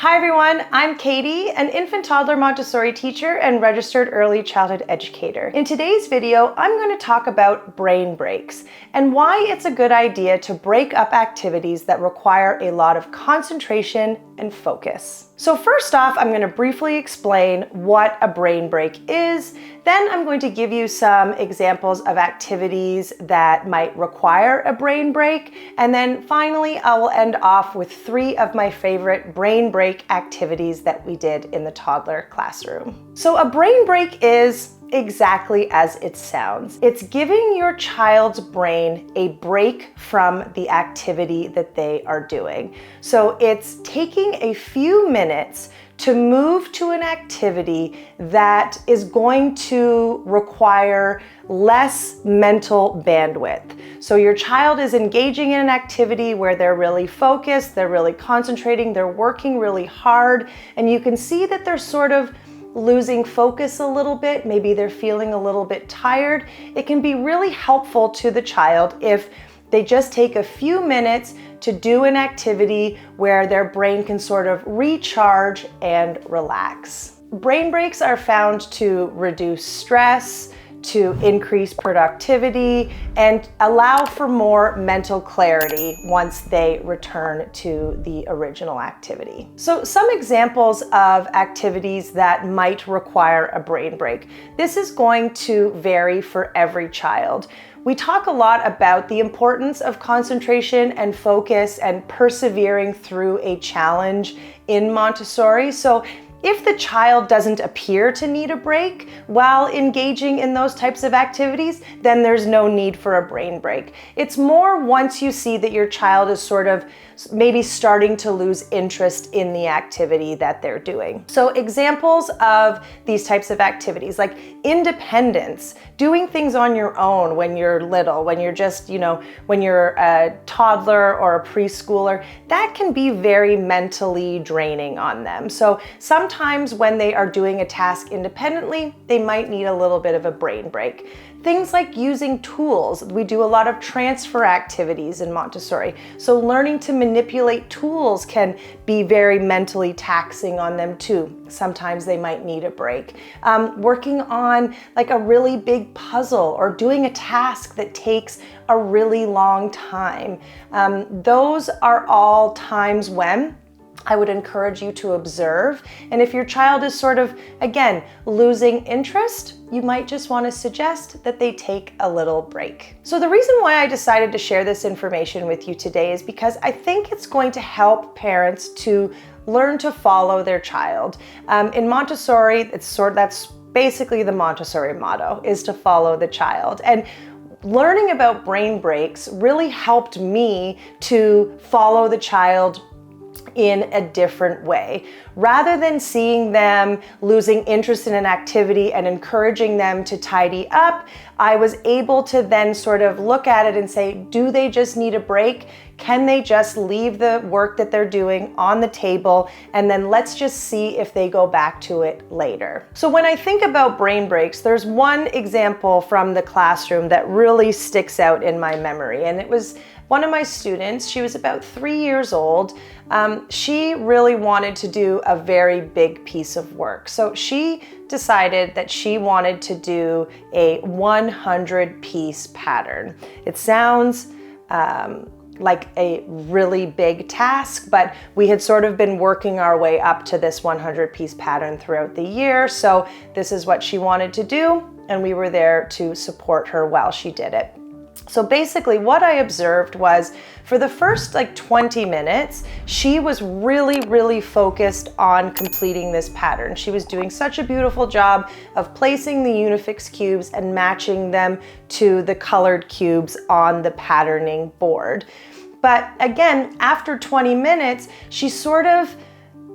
Hi everyone, I'm Katie, an infant toddler Montessori teacher and registered early childhood educator. In today's video, I'm going to talk about brain breaks and why it's a good idea to break up activities that require a lot of concentration and focus. So first off, I'm going to briefly explain what a brain break is. Then I'm going to give you some examples of activities that might require a brain break. And then finally, I will end off with 3 of my favorite brain break activities that we did in the toddler classroom. So a brain break is exactly as it sounds. It's giving your child's brain a break from the activity that they are doing. So it's taking a few minutes to move to an activity that is going to require less mental bandwidth. So your child is engaging in an activity where they're really focused, they're really concentrating, they're working really hard, and you can see that they're sort of losing focus a little bit. Maybe they're feeling a little bit tired. It can be really helpful to the child if they just take a few minutes to do an activity where their brain can sort of recharge and relax. Brain breaks are found to reduce stress, to increase productivity, and allow for more mental clarity once they return to the original activity. So some examples of activities that might require a brain break. This is going to vary for every child. We talk a lot about the importance of concentration and focus and persevering through a challenge in Montessori. So if the child doesn't appear to need a break while engaging in those types of activities, then there's no need for a brain break. It's more once you see that your child is sort of maybe starting to lose interest in the activity that they're doing. So examples of these types of activities, like independence, doing things on your own when you're little, when you're just, when you're a toddler or a preschooler, that can be very mentally draining on them. So sometimes when they are doing a task independently, they might need a little bit of a brain break. Things like using tools. We do a lot of transfer activities in Montessori. So learning to manipulate tools can be very mentally taxing on them too. Sometimes they might need a break. Working on like a really big puzzle or doing a task that takes a really long time. Those are all times when I would encourage you to observe. And if your child is sort of, again, losing interest, you might just want to suggest that they take a little break. So the reason why I decided to share this information with you today is because I think it's going to help parents to learn to follow their child. In Montessori, that's basically the Montessori motto, is to follow the child. And learning about brain breaks really helped me to follow the child in a different way. Rather than seeing them losing interest in an activity and encouraging them to tidy up, I was able to then sort of look at it and say, do they just need a break? Can they just leave the work that they're doing on the table, and then let's just see if they go back to it later. So when I think about brain breaks, there's one example from the classroom that really sticks out in my memory, and it was one of my students. She was about 3 years old. She really wanted to do a very big piece of work. So she decided that she wanted to do a 100-piece pattern. It sounds like a really big task, but we had sort of been working our way up to this 100-piece pattern throughout the year. So this is what she wanted to do, and we were there to support her while she did it. So basically what I observed was for the first 20 minutes, she was really focused on completing this pattern. She was doing such a beautiful job of placing the Unifix cubes and matching them to the colored cubes on the patterning board. But again, after 20 minutes, she sort of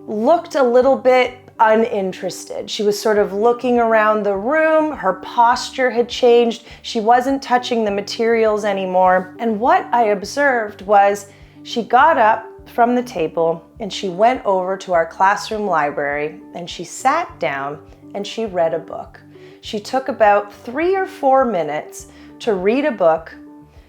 looked a little bit uninterested. She was sort of looking around the room. Her posture had changed. She wasn't touching the materials anymore. And what I observed was she got up from the table and she went over to our classroom library and she sat down and she read a book. She took about 3 or 4 minutes to read a book.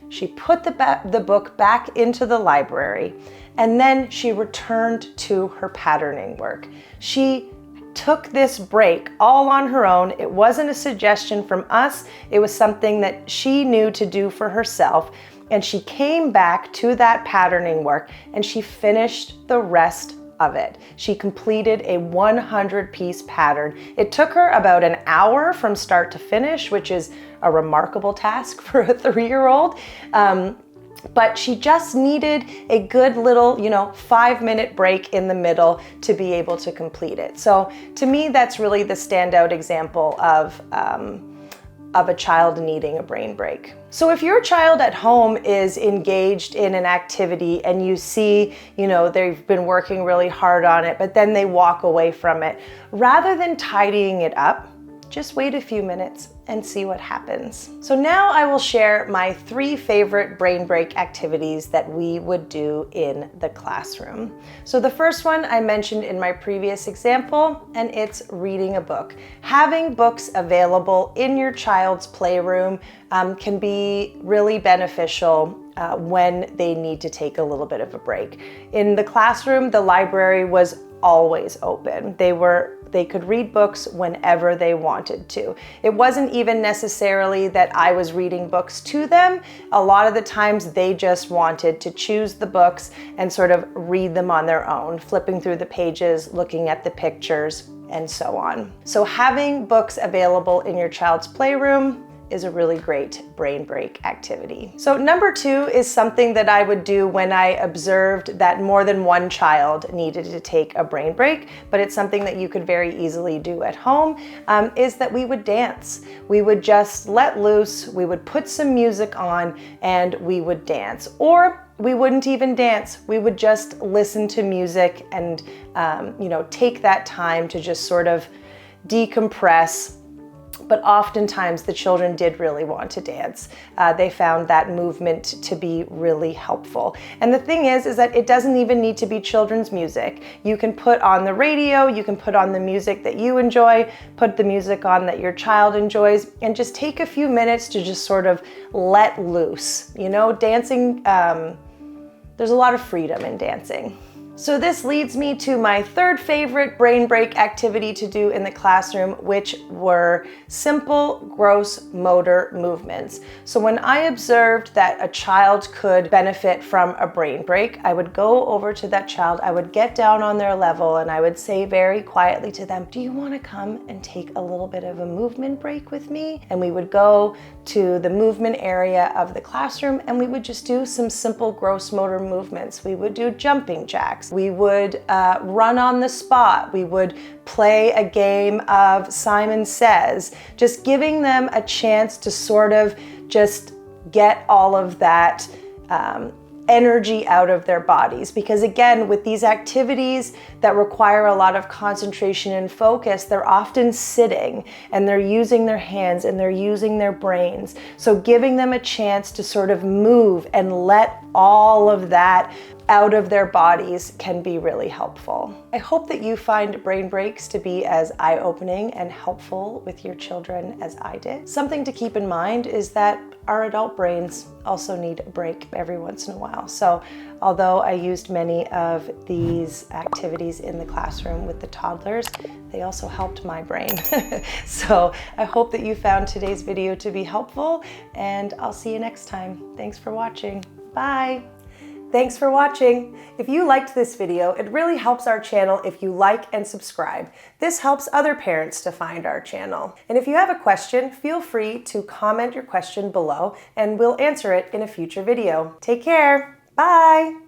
She put the book back into the library, and then she returned to her patterning work. She took this break all on her own. It wasn't a suggestion from us. It was something that she knew to do for herself. And she came back to that patterning work and she finished the rest of it. She completed a 100-piece pattern. It took her about an hour from start to finish, which is a remarkable task for a 3-year-old. But she just needed a good little, 5-minute break in the middle to be able to complete it. So to me, that's really the standout example of a child needing a brain break. So if your child at home is engaged in an activity and you see, they've been working really hard on it, but then they walk away from it, rather than tidying it up, just wait a few minutes and see what happens. So now I will share my 3 favorite brain break activities that we would do in the classroom. So the first one I mentioned in my previous example, and it's reading a book. Having books available in your child's playroom can be really beneficial when they need to take a little bit of a break. In the classroom, the library was always open. They could read books whenever they wanted to. It wasn't even necessarily that I was reading books to them. A lot of the times they just wanted to choose the books and sort of read them on their own, flipping through the pages, looking at the pictures, and so on. So having books available in your child's playroom is a really great brain break activity. So number 2 is something that I would do when I observed that more than one child needed to take a brain break, but it's something that you could very easily do at home, is that we would dance. We would just let loose, we would put some music on, and we would dance. Or we wouldn't even dance. We would just listen to music and take that time to just sort of decompress. But oftentimes the children did really want to dance. They found that movement to be really helpful. And the thing is that it doesn't even need to be children's music. You can put on the radio, you can put on the music that you enjoy, put the music on that your child enjoys, and just take a few minutes to just sort of let loose. Dancing, there's a lot of freedom in dancing. So this leads me to my 3rd favorite brain break activity to do in the classroom, which were simple gross motor movements. So when I observed that a child could benefit from a brain break, I would go over to that child, I would get down on their level, and I would say very quietly to them, "Do you want to come and take a little bit of a movement break with me?" And we would go to the movement area of the classroom and we would just do some simple gross motor movements. We would do jumping jacks. We would run on the spot. We would play a game of Simon Says, just giving them a chance to sort of just get all of that energy out of their bodies. Because again, with these activities that require a lot of concentration and focus, they're often sitting and they're using their hands and they're using their brains. So giving them a chance to sort of move and let all of that out of their bodies can be really helpful. I hope that you find brain breaks to be as eye-opening and helpful with your children as I did. Something to keep in mind is that our adult brains also need a break every once in a while. So although I used many of these activities in the classroom with the toddlers, they also helped my brain. So I hope that you found today's video to be helpful, and I'll see you next time. Thanks for watching. Bye. Thanks for watching. If you liked this video, it really helps our channel if you like and subscribe. This helps other parents to find our channel. And if you have a question, feel free to comment your question below and we'll answer it in a future video. Take care. Bye.